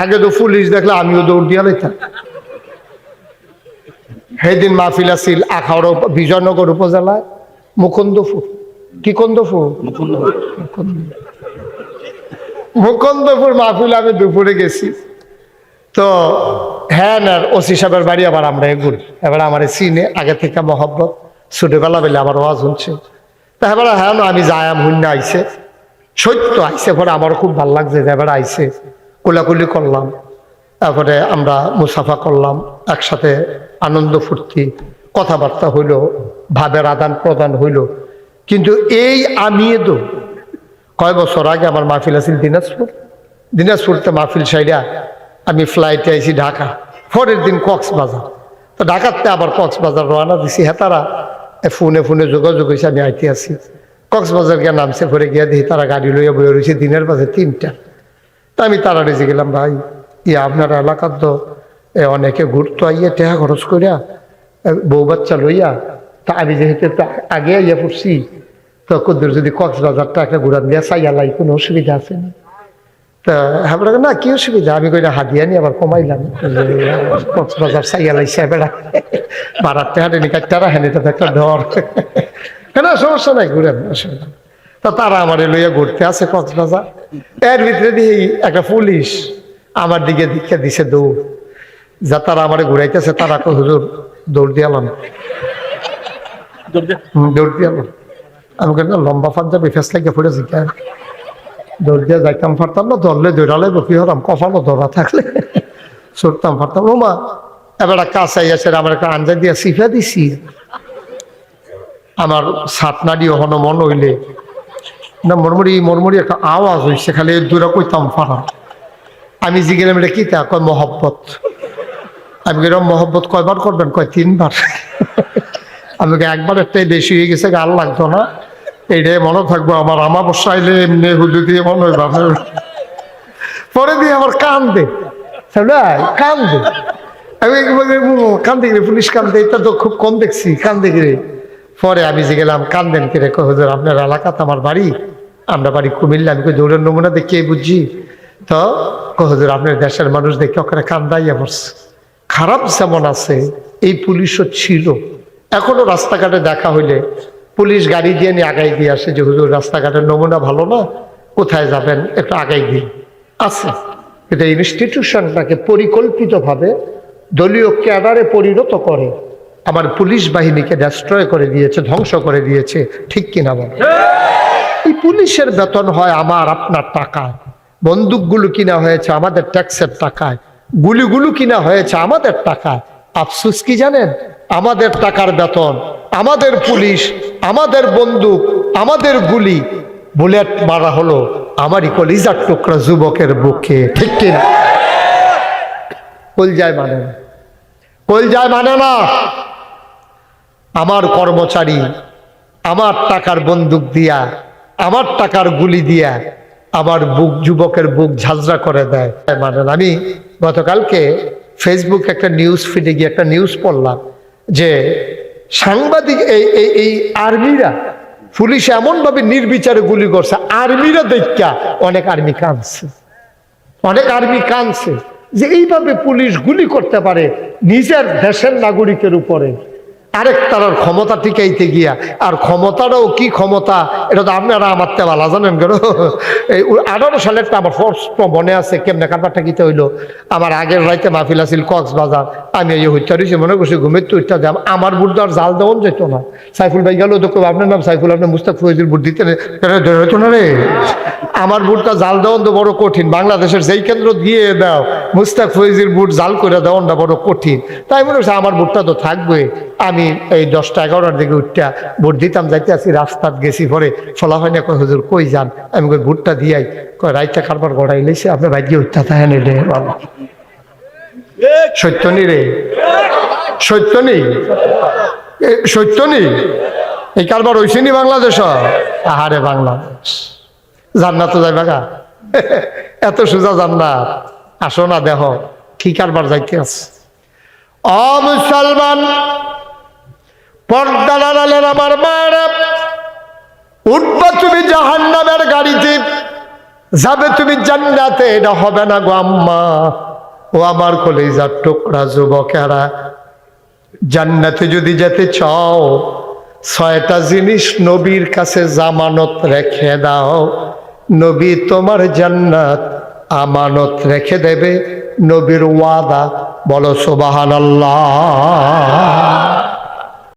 আগে তো পুলিশ দেখলে আমিও দৌড় দিয়া লাইতাম। সেদিন মাহফিল আছিল আখাউড়া বিজয়নগর উপজেলায় মুকুন্দপুর। কি কন্দপুর? মুকুন্দপুর মাহফিল আমি দুপুরে গেছি। তো হ্যাঁ না, ওসি সাহেবের বাড়ি আবার আমরা এগুল, এবার আমার সিনে আগে থেকে মহব্বত, ছোটবেলা বেলে আমার ওয়াজ শুনছে। তা এবার হ্যাঁ আমি যায়াম হুন্না আইসে, সত্য আইসে পরে আমারও খুব ভালো লাগছে। এবার আইসে কোলাকুলি করলাম, তারপরে আমরা মুসাফা করলাম, একসাথে আনন্দ ফুর্তি কথাবার্তা হইল, ভাবের আদান প্রদান হইল। কিন্তু এই আমিয়ে তো কয় বছর আগে আমার মাহফিল আছিল দিনাজপুরতে মাহফিল সাইডা আমি ফ্লাইটে আইছি ঢাকা, পরের দিন কক্সবাজার। তো ঢাকাতে আবার কক্সবাজার রওনা দিছি। হেতারা ফোনে যোগাযোগ হয়েছে আমি আইতে আছি। কক্সবাজার গিয়ে নামছে, পরে গিয়ে দেখি তারা গাড়ি লইয়া বয়ে রয়েছে দিনের বাজে 3টা। তা আমি তারা রেজে গেলাম, ভাই আপনার এলাকার তো অনেকে ঘুরতো আইয়া টেহা খরচ করিয়া বউ বাচ্চা লইয়া। তা আমি যেহেতু একটু আগে আইয়া পড়ছি, তো কদ্দুর যদি কক্সবাজারটা একটা ঘুরান দিয়া চাইয়ালাই কোনো অসুবিধা আছে না? তা হ্যাঁ না, কি অসুবিধা? আমি কইনা হাদিয়া নিয়ে আবার কমাইলাম, কক্সবাজার চাইয়ালাই বেড়া ভাড়ার টেহারে নি কাটতারা হেন, এটা একটা ডর। কেন সমস্যা নাই, ঘুরেন, অসুবিধা। তা তারা আমার লইয়া ঘুরতে আছে কক্সবাজার। এর ভিতরে দিয়ে একটা পুলিশ আমার দিকে দীক্ষা দিছে দৌড়। যা তারা আমার ঘুরাইতেছে, তারা কই হুজুর দৌড় দিয়ালাম, দৌড় দিয়ালাম। আমি কেন লম্বা পাঞ্জাবি ফেস লাগিয়ে পড়েছি, কেন দৌড় দিয়ে যাইতাম পারতাম না? ধরলে দৌড়ালে কি হতাম, কপালও ধরা থাকলে ছুটতাম পারতাম। ও মা, এবার কাছে আসে আমার একটা আঞ্জা দিয়ে সিফা দিছি, আমার সাতনাডি হনো মন হইলে না মরমরি একটা আওয়াজ হইছে, খালি দূরে কইতাম ফারা। আমি জিগেলাম এটা কি? তা কয় মহব্বত। আমি গেলাম মহব্বত কয়বার করবেন? কয় 3বার। আমি একবার একটাই বেশি হয়ে গেছে, গাল লাগতো না, এইটাই মনে থাকবো আমার। আমাবস্যা আইলে এমনি হুদু দিয়ে মনে হয় ভাবে। পরে দিয়ে আমার কান্দে, কান্দে। আমি কান্দে গেলে পুলিশ কান্দে, এটা তো খুব কম দেখছি, কান্দে গেলে। পরে আমি যে গেলাম, কান্দেন কে রেখো হুজুর? আপনার এলাকাতে আমার বাড়ি, আমরা বাড়ি কুমিল্লা। আমি দৌড়ের নমুনা দেখে বুঝছি। তো হুজুর আপনার দেশের মানুষ দেখে ওখানে কান্দাইয়া পড়ছে। খারাপ যেমন আছে, এই পুলিশও ছিল। এখনো রাস্তাঘাটে দেখা হইলে পুলিশ গাড়ি দিয়ে নিয়ে আগাই দিয়ে আসে যে হুজুর রাস্তাঘাটের নমুনা ভালো না, কোথায় যাবেন একটু আগাই দিন, আছে। কিন্তু ইনস্টিটিউশনটাকে পরিকল্পিতভাবে দলীয় ক্যাডারে পরিণত করে আমার পুলিশ বাহিনীকে ডেস্ট্রয় করে দিয়েছে, ধ্বংস করে দিয়েছে। ঠিক কিনা বলে? এই পুলিশের বেতন হয় আমার আপনার টাকায়, বন্দুকগুলো কিনা হয়েছে আমাদের ট্যাক্সের টাকায়, গুলিগুলো কিনা হয়েছে আমাদের টাকায়। আফসোস কি জানেন? আমাদের টাকার বেতন, আমাদের পুলিশ, আমাদের বন্দুক, আমাদের গুলি, বুলেট মারা হলো আমারই কলিজার টুকরা যুবকের বুকে। ঠিক কিনা? কলজায় মানে না, কলজায় মানে না। আমার কর্মচারী আমার টাকার বন্দুক দিয়া, আমার টাকার গুলি দিয়া আমার বুক, যুবকের বুক ঝাঁঝরা করে দেয়, মানে না। আমি গতকালকে ফেসবুকে একটা নিউজ ফিডে গিয়ে একটা নিউজ পড়লাম যে সাংবাদিক এই আর্মিরা পুলিশ এমন ভাবে নির্বিচারে গুলি করছে, আর্মিরা দেখা অনেক আর্মি কাঁদছে, অনেক আর্মি কাঁদছে যে এইভাবে পুলিশ গুলি করতে পারে নিজের দেশের নাগরিকের উপরে। আরেক তার ক্ষমতা টিকাইতে গিয়া, আর ক্ষমতাটাও কি ক্ষমতা, এটা তো আপনারা আমার তে ভালো জানেন। কেন এই 18 সালেরটা আমার স্পষ্ট মনে আছে, কেমনে কারবারটা কিতে হইলো। আমার আগের রাইতে মাহফিল আছিল কক্সবাজার, আমি এই হত্যা রয়েছি, মনে করছি ঘুমের তো হত্যা দেয়। আমার বুট আর জাল দেওয়ান যেত না। সাইফুল ভাই গেল তো আপনার নাম সাইফুল, আপনার মুস্তাক ফৈজুল বুট দিতে হতো না রে। আমার বুটটা জাল দেওয়ান তো বড় কঠিন, বাংলাদেশের যেই কেন্দ্র দিয়ে দাও মুস্তাক ফৈজির বুট জাল করে দেওয়ানটা বড় কঠিন। তাই মনে হচ্ছে আমার বুটটা তো থাকবে। আমি এই 10টা 11টার দিকে উঠটা ভোট দিতাম, যাইতে আসি রাস্তাত গেছি, পরে ফলা হয় না, কই হুজুর কই যান? আমি কই ভোটটা দিয়াই, কয় রাইটটা কারবার গড়াই লেছে, আপনার ভাগ্যে উঠতে থাকেন রে বাবা। সত্য নি রে, সত্য নি, সত্য নি। এই কারবার হয়েছে নি বাংলাদেশ? আহারে বাংলাদেশ, জান্নাত তো যাইবা গা, এত সোজা জান্নাত? আসো না দেহ কি কারবার যাইতে আছে। অ মুসলমান, পর্দার আড়ালের আমার মারা, উঠবা তুমি জাহান্নামের গাড়িতে, যাবে তুমি জান্নাতে, এটা হবে না গো আম্মা। ও আমার কলিজার টুকরা যুবকেরা, জান্নাতে যদি যেতে চাও 6টা জিনিস নবীর কাছে জামানত রেখে দাও। নবী তোমার জান্নাত আমানত রেখে দেবে, নবীর ওয়াদা। বলো সুবহানাল্লাহ।